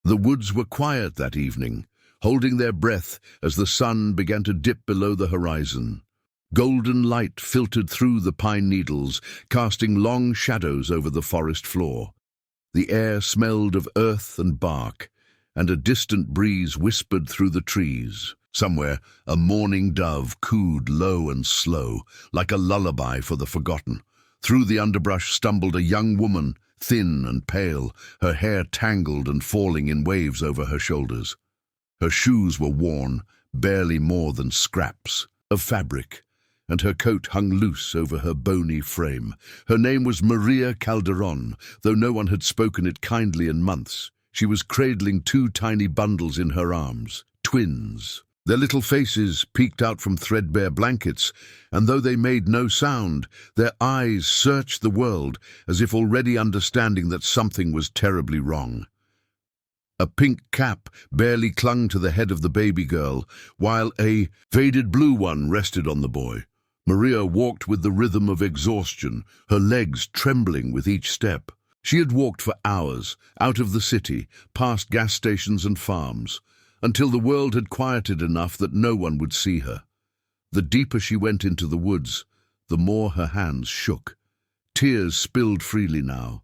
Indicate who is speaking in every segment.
Speaker 1: The woods were quiet that evening, holding their breath as the sun began to dip below the horizon. Golden light filtered through the pine needles, casting long shadows over the forest floor. The air smelled of earth and bark, and a distant breeze whispered through the trees. Somewhere, a mourning dove cooed low and slow, like a lullaby for the forgotten. Through the underbrush stumbled a young woman, thin and pale, her hair tangled and falling in waves over her shoulders. Her shoes were worn, barely more than scraps of fabric, and her coat hung loose over her bony frame. Her name was Maria Calderon, though no one had spoken it kindly in months. She was cradling two tiny bundles in her arms, twins. Their little faces peeked out from threadbare blankets, and though they made no sound, their eyes searched the world as if already understanding that something was terribly wrong. A pink cap barely clung to the head of the baby girl, while a faded blue one rested on the boy. Maria walked with the rhythm of exhaustion, her legs trembling with each step. She had walked for hours, out of the city, past gas stations and farms, until the world had quieted enough that no one would see her. The deeper she went into the woods, the more her hands shook. Tears spilled freely now,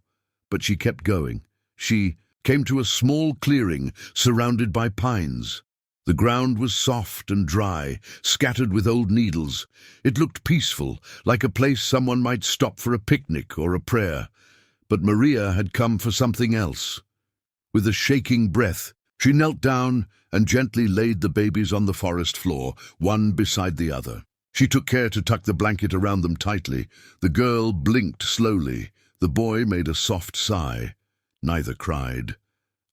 Speaker 1: but she kept going. She came to a small clearing surrounded by pines. The ground was soft and dry, scattered with old needles. It looked peaceful, like a place someone might stop for a picnic or a prayer. But Maria had come for something else. With a shaking breath, she knelt down and gently laid the babies on the forest floor, one beside the other. She took care to tuck the blanket around them tightly. The girl blinked slowly. The boy made a soft sigh. Neither cried.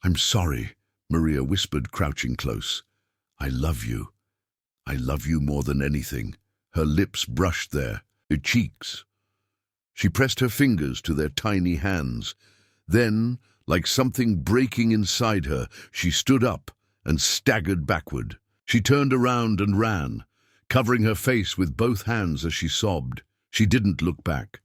Speaker 1: "I'm sorry," Maria whispered, crouching close. "I love you. I love you more than anything." Her lips brushed her cheeks. She pressed her fingers to their tiny hands. Then, like something breaking inside her, she stood up and staggered backward. She turned around and ran, covering her face with both hands as she sobbed. She didn't look back.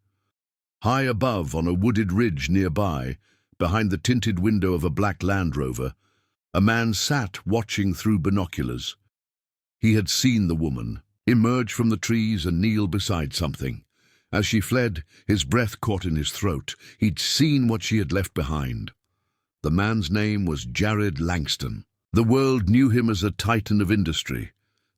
Speaker 1: High above, on a wooded ridge nearby, behind the tinted window of a black Land Rover, a man sat watching through binoculars. He had seen the woman emerge from the trees and kneel beside something. As she fled, his breath caught in his throat. He'd seen what she had left behind. The man's name was Jared Langston. The world knew him as a titan of industry,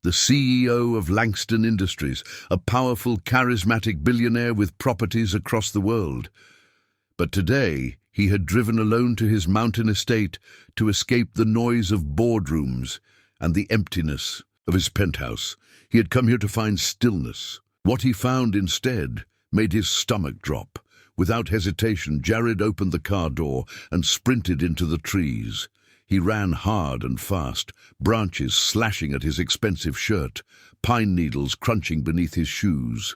Speaker 1: the CEO of Langston Industries, a powerful, charismatic billionaire with properties across the world. But today, he had driven alone to his mountain estate to escape the noise of boardrooms and the emptiness of his penthouse. He had come here to find stillness. What he found instead made his stomach drop. Without hesitation, Jared opened the car door and sprinted into the trees. He ran hard and fast, branches slashing at his expensive shirt, pine needles crunching beneath his shoes.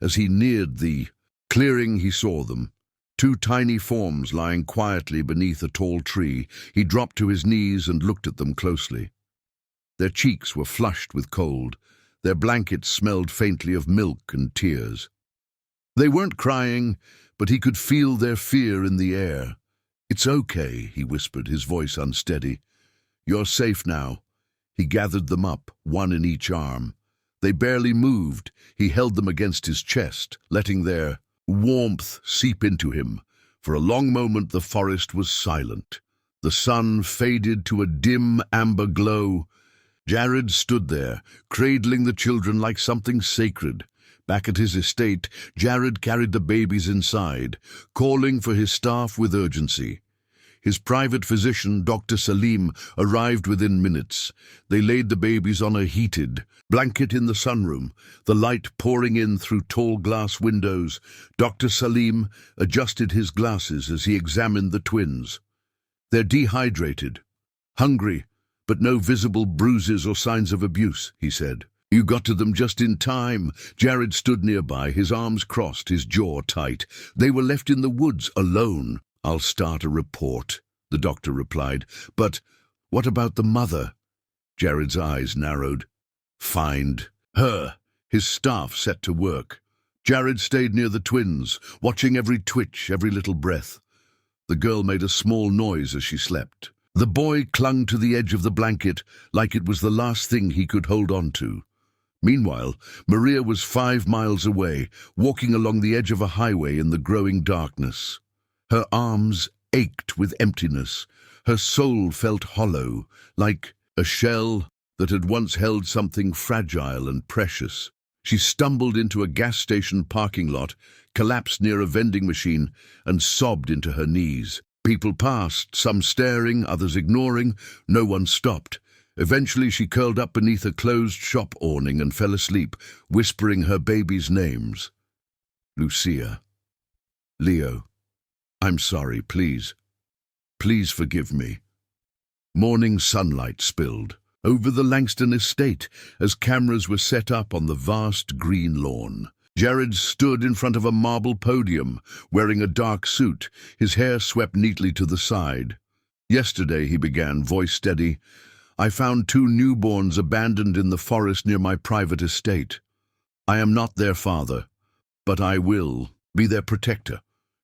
Speaker 1: As he neared the clearing, he saw them. Two tiny forms lying quietly beneath a tall tree. He dropped to his knees and looked at them closely. Their cheeks were flushed with cold. Their blankets smelled faintly of milk and tears. They weren't crying, but he could feel their fear in the air. "It's okay," he whispered, his voice unsteady. "You're safe now." He gathered them up, one in each arm. They barely moved. He held them against his chest, letting their warmth seep into him. For a long moment the forest was silent. The sun faded to a dim amber glow. Jared stood there, cradling the children like something sacred. Back at his estate, Jared carried the babies inside, calling for his staff with urgency. His private physician, Dr. Salim, arrived within minutes. They laid the babies on a heated blanket in the sunroom, the light pouring in through tall glass windows. Dr. Salim adjusted his glasses as he examined the twins. "They're dehydrated, hungry, but no visible bruises or signs of abuse," he said. "You got to them just in time." Jared stood nearby, his arms crossed, his jaw tight. "They were left in the woods alone." "I'll start a report," the doctor replied. "But what about the mother?" Jared's eyes narrowed. "Find her." His staff set to work. Jared stayed near the twins, watching every twitch, every little breath. The girl made a small noise as she slept. The boy clung to the edge of the blanket like it was the last thing he could hold on to. Meanwhile, Maria was 5 miles away, walking along the edge of a highway in the growing darkness. Her arms ached with emptiness. Her soul felt hollow, like a shell that had once held something fragile and precious. She stumbled into a gas station parking lot, collapsed near a vending machine, and sobbed into her knees. People passed, some staring, others ignoring. No one stopped. Eventually she curled up beneath a closed shop awning and fell asleep, whispering her baby's names. Lucia. Leo. I'm sorry, please. Please forgive me. Morning sunlight spilled over the Langston estate as cameras were set up on the vast green lawn. Jared stood in front of a marble podium, wearing a dark suit, his hair swept neatly to the side. Yesterday, he began, voice steady, I found 2 newborns abandoned in the forest near my private estate. I am not their father, but I will be their protector.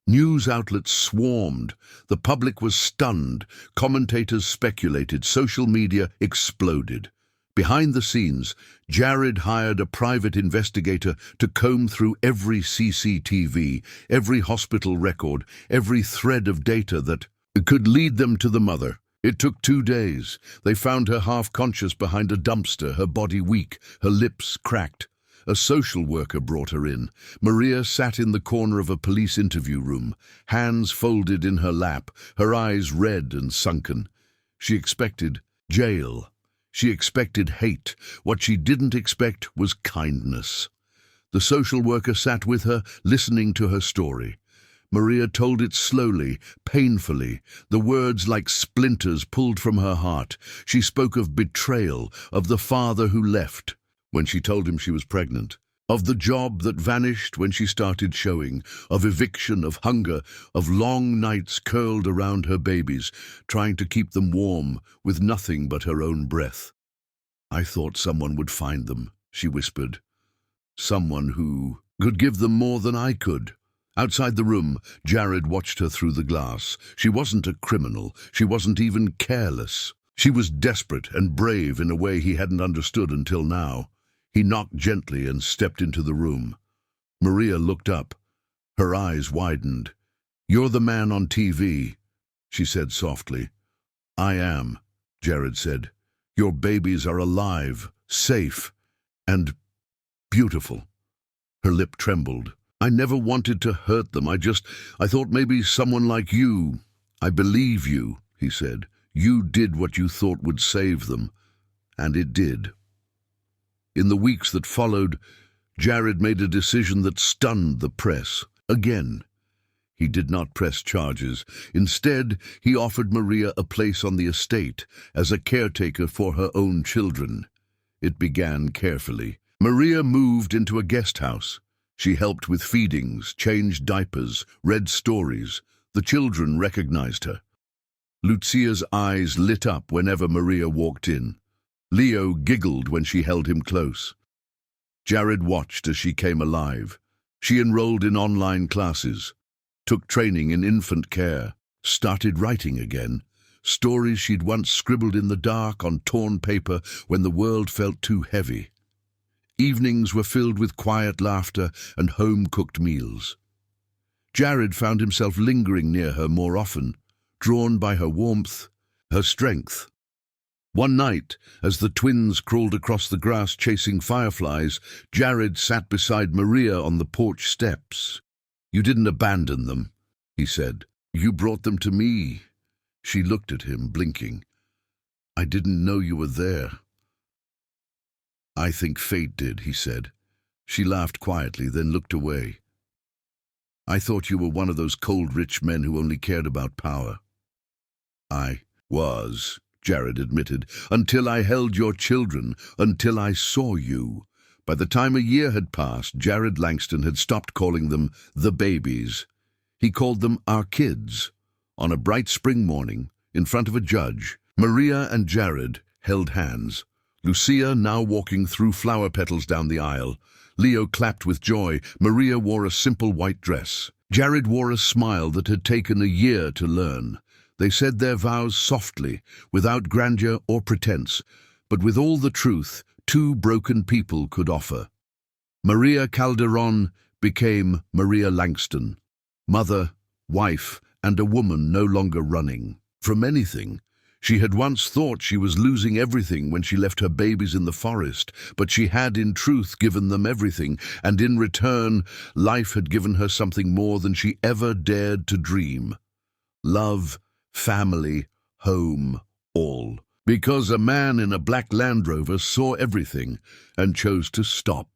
Speaker 1: News outlets swarmed. The public was stunned. Commentators speculated. Social media exploded. Behind the scenes, Jared hired a private investigator to comb through every CCTV, every hospital record, every thread of data that could lead them to the mother. It took 2 days. They found her half-conscious behind a dumpster, her body weak, her lips cracked. A social worker brought her in. Maria sat in the corner of a police interview room, hands folded in her lap, her eyes red and sunken. She expected jail. She expected hate. What she didn't expect was kindness. The social worker sat with her, listening to her story. Maria told it slowly, painfully, the words like splinters pulled from her heart. She spoke of betrayal, of the father who left when she told him she was pregnant, of the job that vanished when she started showing, of eviction, of hunger, of long nights curled around her babies, trying to keep them warm with nothing but her own breath. I thought someone would find them, she whispered. Someone who could give them more than I could. Outside the room, Jared watched her through the glass. She wasn't a criminal. She wasn't even careless. She was desperate and brave in a way he hadn't understood until now. He knocked gently and stepped into the room. Maria looked up. Her eyes widened. You're the man on TV, she said softly. I am, Jared said. Your babies are alive, safe, and beautiful. Her lip trembled. I never wanted to hurt them. I thought maybe someone like you. I believe you, he said. You did what you thought would save them. And it did. In the weeks that followed, Jared made a decision that stunned the press. Again, he did not press charges. Instead, he offered Maria a place on the estate as a caretaker for her own children. It began carefully. Maria moved into a guest house. She helped with feedings, changed diapers, read stories. The children recognized her. Lucia's eyes lit up whenever Maria walked in. Leo giggled when she held him close. Jared watched as she came alive. She enrolled in online classes, took training in infant care, started writing again, stories she'd once scribbled in the dark on torn paper when the world felt too heavy. Evenings were filled with quiet laughter and home-cooked meals. Jared found himself lingering near her more often, drawn by her warmth, her strength. One night, as the twins crawled across the grass chasing fireflies, Jared sat beside Maria on the porch steps. You didn't abandon them, he said. You brought them to me. She looked at him, blinking. I didn't know you were there. I think fate did, he said. She laughed quietly, then looked away. I thought you were one of those cold, rich men who only cared about power. I was, Jared admitted, until I held your children, until I saw you. By the time a year had passed, Jared Langston had stopped calling them the babies. He called them our kids. On a bright spring morning, in front of a judge, Maria and Jared held hands. Lucia now walking through flower petals down the aisle. Leo clapped with joy. Maria wore a simple white dress. Jared wore a smile that had taken a year to learn. They said their vows softly, without grandeur or pretense, but with all the truth two broken people could offer. Maria Calderon became Maria Langston, mother, wife, and a woman no longer running from anything. She had once thought she was losing everything when she left her babies in the forest, but she had in truth given them everything, and in return, life had given her something more than she ever dared to dream. Love, family, home, all. Because a man in a black Land Rover saw everything and chose to stop.